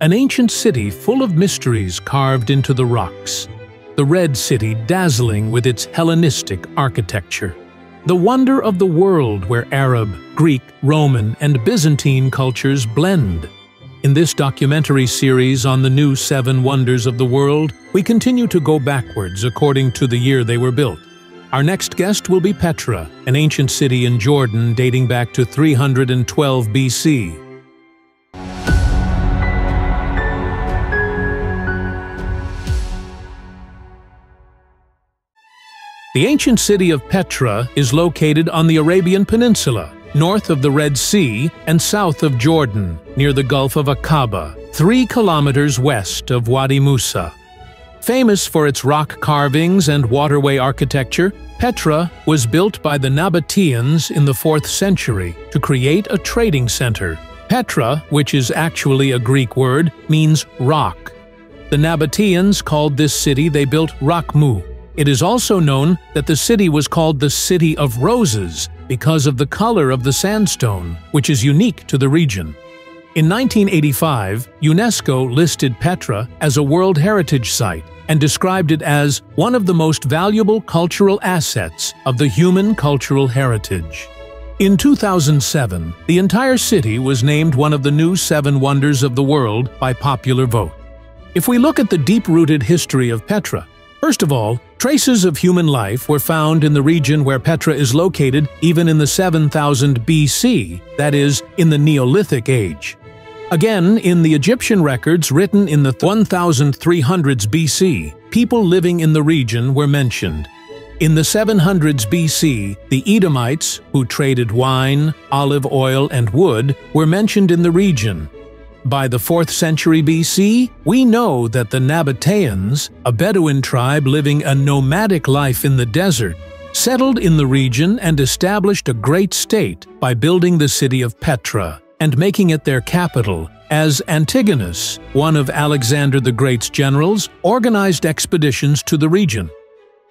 an ancient city full of mysteries carved into the rocks. The Red City dazzling with its Hellenistic architecture. The wonder of the world where Arab, Greek, Roman, and Byzantine cultures blend. In this documentary series on the new 7 wonders of the world, we continue to go backwards according to the year they were built. Our next guest will be Petra, an ancient city in Jordan dating back to 312 BC. The ancient city of Petra is located on the Arabian Peninsula, north of the Red Sea and south of Jordan, near the Gulf of Aqaba, 3 kilometers west of Wadi Musa. Famous for its rock carvings and waterway architecture, Petra was built by the Nabateans in the 4th century to create a trading center. Petra, which is actually a Greek word, means rock. The Nabateans called this city they built Rakhmu. It is also known that the city was called the City of Roses because of the color of the sandstone, which is unique to the region. In 1985, UNESCO listed Petra as a World Heritage Site and described it as one of the most valuable cultural assets of the human cultural heritage. In 2007, the entire city was named one of the new 7 wonders of the world by popular vote. If we look at the deep-rooted history of Petra, first of all, traces of human life were found in the region where Petra is located even in the 7000 BC, that is, in the Neolithic age. Again, in the Egyptian records written in the 1300s BC, people living in the region were mentioned. In the 700s BC, the Edomites, who traded wine, olive oil, and wood, were mentioned in the region. By the 4th century BC, we know that the Nabateans, a Bedouin tribe living a nomadic life in the desert, settled in the region and established a great state by building the city of Petra and making it their capital, as Antigonus, one of Alexander the Great's generals, organized expeditions to the region.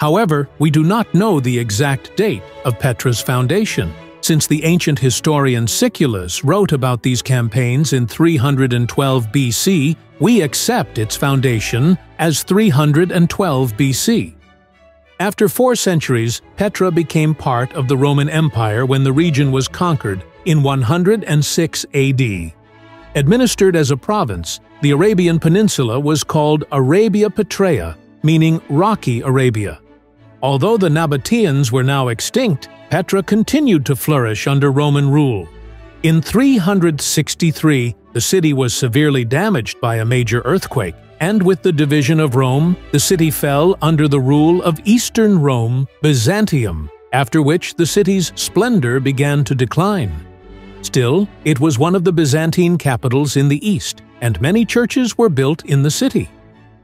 However, we do not know the exact date of Petra's foundation. Since the ancient historian Siculus wrote about these campaigns in 312 BC, we accept its foundation as 312 BC. After 4 centuries, Petra became part of the Roman Empire when the region was conquered in 106 AD. Administered as a province, the Arabian Peninsula was called Arabia Petraea, meaning Rocky Arabia. Although the Nabateans were now extinct, Petra continued to flourish under Roman rule. In 363, the city was severely damaged by a major earthquake, and with the division of Rome, the city fell under the rule of Eastern Rome, Byzantium, after which the city's splendor began to decline. Still, it was one of the Byzantine capitals in the east, and many churches were built in the city.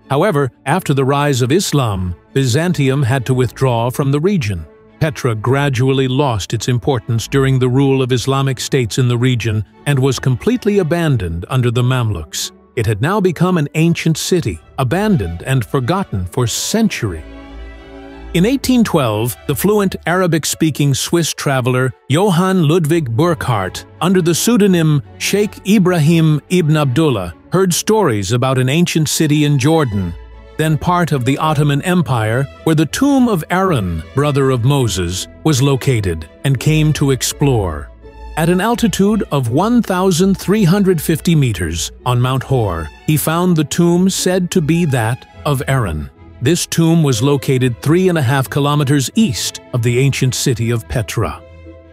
However, after the rise of Islam, Byzantium had to withdraw from the region. Petra gradually lost its importance during the rule of Islamic states in the region and was completely abandoned under the Mamluks. It had now become an ancient city, abandoned and forgotten for centuries. In 1812, the fluent Arabic-speaking Swiss traveler Johann Ludwig Burckhardt, under the pseudonym Sheikh Ibrahim ibn Abdullah, heard stories about an ancient city in Jordan, then part of the Ottoman Empire, where the tomb of Aaron, brother of Moses, was located, and came to explore. At an altitude of 1,350 meters on Mount Hor, he found the tomb said to be that of Aaron. This tomb was located 3.5 kilometers east of the ancient city of Petra.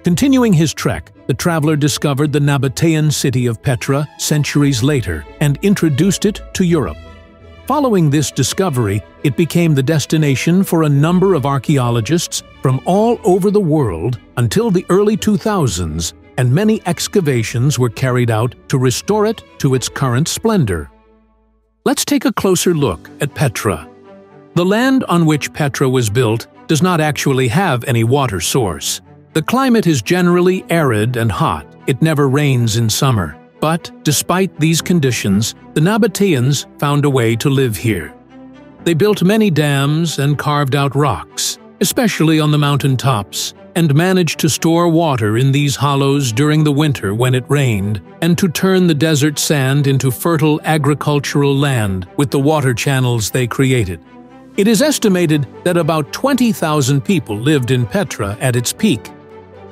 Continuing his trek, the traveler discovered the Nabatean city of Petra centuries later and introduced it to Europe. Following this discovery, it became the destination for a number of archaeologists from all over the world until the early 2000s, and many excavations were carried out to restore it to its current splendor. Let's take a closer look at Petra. The land on which Petra was built does not actually have any water source. The climate is generally arid and hot. It never rains in summer. But, despite these conditions, the Nabateans found a way to live here. They built many dams and carved out rocks. especially on the mountain tops, and managed to store water in these hollows during the winter when it rained, and to turn the desert sand into fertile agricultural land with the water channels they created. It is estimated that about 20,000 people lived in Petra at its peak.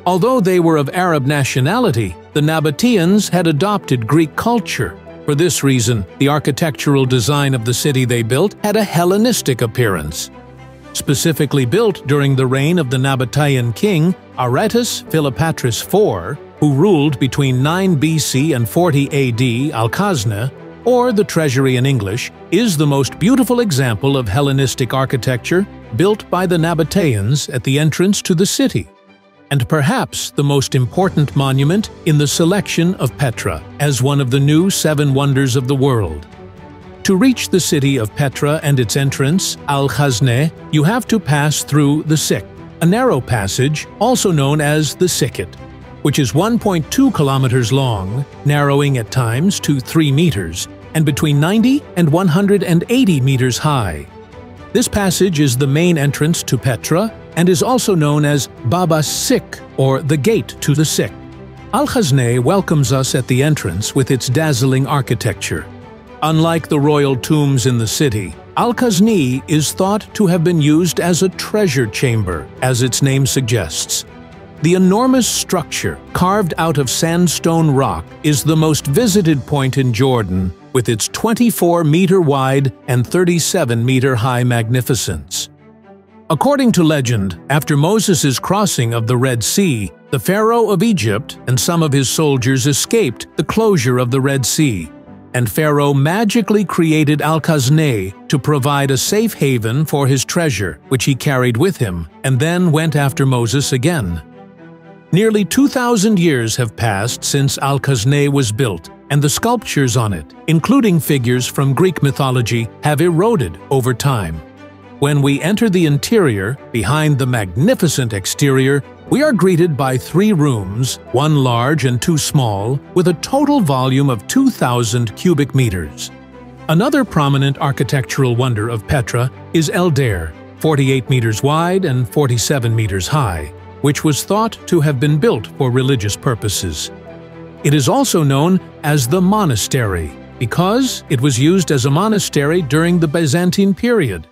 Although they were of Arab nationality, the Nabateans had adopted Greek culture. For this reason, the architectural design of the city they built had a Hellenistic appearance. Specifically built during the reign of the Nabatean king Aretas Philopatris IV, who ruled between 9 BC and 40 AD, Al-Khazneh, or the Treasury in English, is the most beautiful example of Hellenistic architecture built by the Nabateans at the entrance to the city, and perhaps the most important monument in the selection of Petra as one of the new 7 wonders of the world. To reach the city of Petra and its entrance, Al-Khazneh, you have to pass through the Sikh, a narrow passage also known as the Sikhet, which is 1.2 kilometers long, narrowing at times to 3 meters, and between 90 and 180 meters high. This passage is the main entrance to Petra and is also known as Baba Sikh, or the Gate to the Sikh. Al-Khazneh welcomes us at the entrance with its dazzling architecture. Unlike the royal tombs in the city, Al-Khazneh is thought to have been used as a treasure chamber, as its name suggests. The enormous structure, carved out of sandstone rock, is the most visited point in Jordan, with its 24-meter-wide and 37-meter-high magnificence. According to legend, after Moses' crossing of the Red Sea, the Pharaoh of Egypt and some of his soldiers escaped the closure of the Red Sea, and Pharaoh magically created Al-Khazneh to provide a safe haven for his treasure, which he carried with him, and then went after Moses again. Nearly 2,000 years have passed since Al-Khazneh was built, and the sculptures on it, including figures from Greek mythology, have eroded over time. When we enter the interior, behind the magnificent exterior, we are greeted by 3 rooms, 1 large and 2 small, with a total volume of 2,000 cubic meters. Another prominent architectural wonder of Petra is El-Deir, 48 meters wide and 47 meters high, which was thought to have been built for religious purposes. It is also known as the Monastery because it was used as a monastery during the Byzantine period.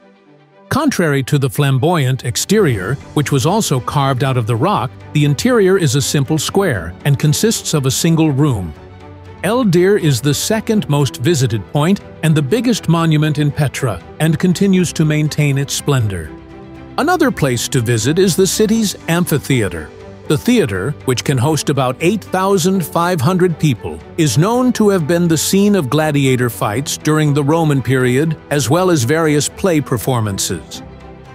Contrary to the flamboyant exterior, which was also carved out of the rock, the interior is a simple square and consists of a single room. El-Deir is the second most visited point and the biggest monument in Petra, and continues to maintain its splendor. Another place to visit is the city's amphitheater. The theater, which can host about 8,500 people, is known to have been the scene of gladiator fights during the Roman period, as well as various play performances.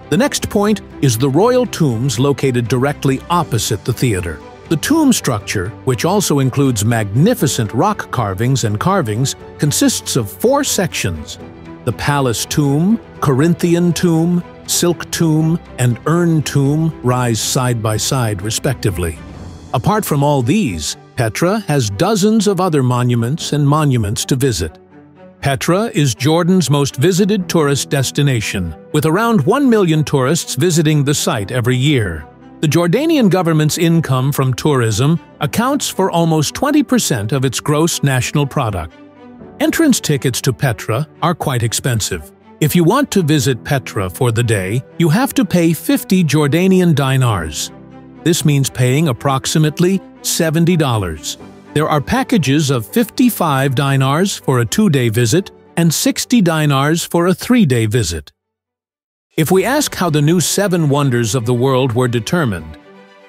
The next point is the royal tombs located directly opposite the theater. The tomb structure, which also includes magnificent rock carvings and carvings, consists of 4 sections: the palace tomb, Corinthian tomb, silk tomb, and urn tomb rise side by side respectively. Apart from all these, Petra has dozens of other monuments and monuments to visit. Petra is Jordan's most visited tourist destination, with around 1 million tourists visiting the site every year. The Jordanian government's income from tourism accounts for almost 20% of its gross national product. Entrance tickets to Petra are quite expensive. If you want to visit Petra for the day, you have to pay 50 Jordanian dinars. This means paying approximately $70. There are packages of 55 dinars for a 2-day visit and 60 dinars for a 3-day visit. If we ask how the new 7 wonders of the world were determined,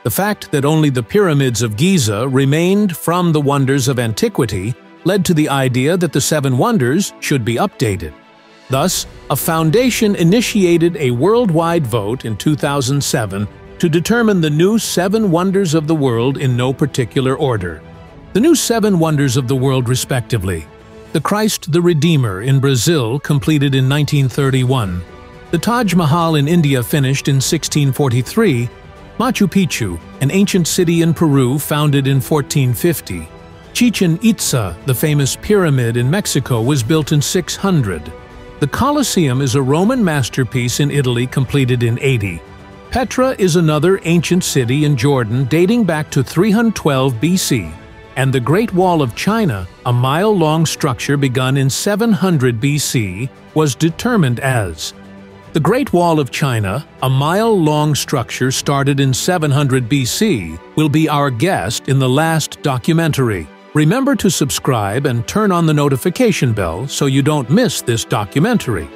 the fact that only the pyramids of Giza remained from the wonders of antiquity led to the idea that the 7 wonders should be updated. Thus, a foundation initiated a worldwide vote in 2007 to determine the new 7 wonders of the world in no particular order. The new 7 wonders of the world respectively: the Christ the Redeemer in Brazil, completed in 1931, the Taj Mahal in India, finished in 1643, Machu Picchu, an ancient city in Peru founded in 1450, Chichen Itza, the famous pyramid in Mexico, was built in 600. The Colosseum is a Roman masterpiece in Italy, completed in 80. Petra is another ancient city in Jordan dating back to 312 BC, and the Great Wall of China, a mile-long structure begun in 700 BC, was determined as. The Great Wall of China, a mile-long structure started in 700 BC, will be our guest in the last documentary. Remember to subscribe and turn on the notification bell so you don't miss this documentary.